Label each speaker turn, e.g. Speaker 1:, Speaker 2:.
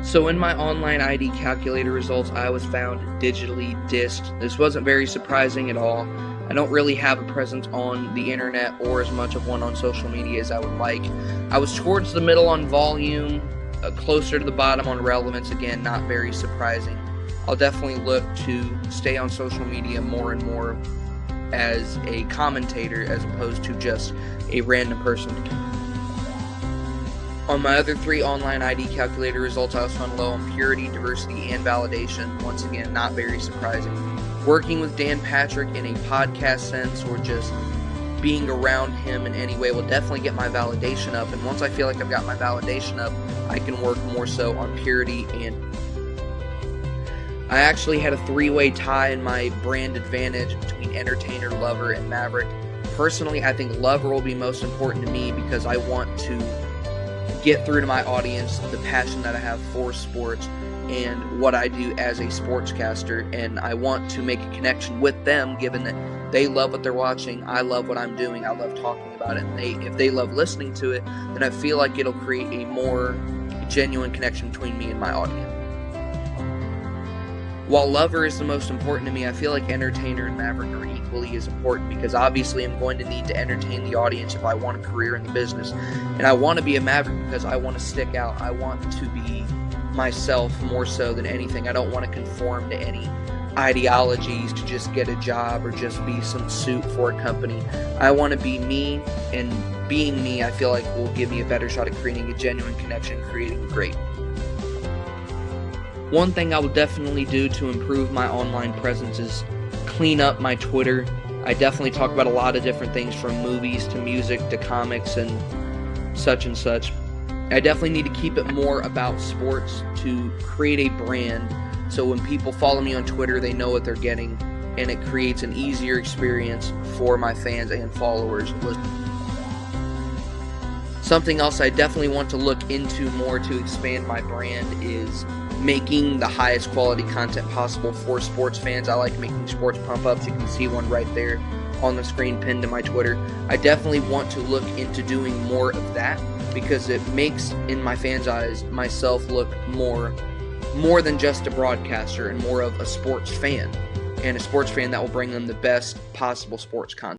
Speaker 1: So in my online ID calculator results, I was found digitally dissed. This wasn't very surprising at all. I don't really have a presence on the internet or as much of one on social media as I would like. I was towards the middle on volume, closer to the bottom on relevance. Again, not very surprising. I'll definitely look to stay on social media more and more as a commentator as opposed to just a random person. On my other 3 online ID calculator results, I was found low on purity, diversity, and validation. Once again, not very surprising. Working with Dan Patrick in a podcast sense or just being around him in any way will definitely get my validation up. And once I feel like I've got my validation up, I can work more so on purity. And I actually had a 3-way tie in my brand advantage between entertainer, lover, and maverick. Personally, I think lover will be most important to me because I want to get through to my audience the passion that I have for sports and what I do as a sportscaster, and I want to make a connection with them given that they love what they're watching, I love what I'm doing, I love talking about it, and if they love listening to it, then I feel like it'll create a more genuine connection between me and my audience. While lover is the most important to me, I feel like entertainer and maverick are equally as important because obviously I'm going to need to entertain the audience if I want a career in the business. And I want to be a maverick because I want to stick out. I want to be myself more so than anything. I don't want to conform to any ideologies to just get a job or just be some suit for a company. I want to be me, and being me I feel like will give me a better shot at creating a genuine connection, creating great. One thing I will definitely do to improve my online presence is clean up my Twitter. I definitely talk about a lot of different things from movies to music to comics and such and such. I definitely need to keep it more about sports to create a brand so when people follow me on Twitter they know what they're getting and it creates an easier experience for my fans and followers. Something else I definitely want to look into more to expand my brand is making the highest quality content possible for sports fans. I like making sports pump-ups. You can see one right there on the screen pinned to my Twitter. I definitely want to look into doing more of that because it makes, in my fans' eyes, myself look more than just a broadcaster and more of a sports fan, and a sports fan that will bring them the best possible sports content.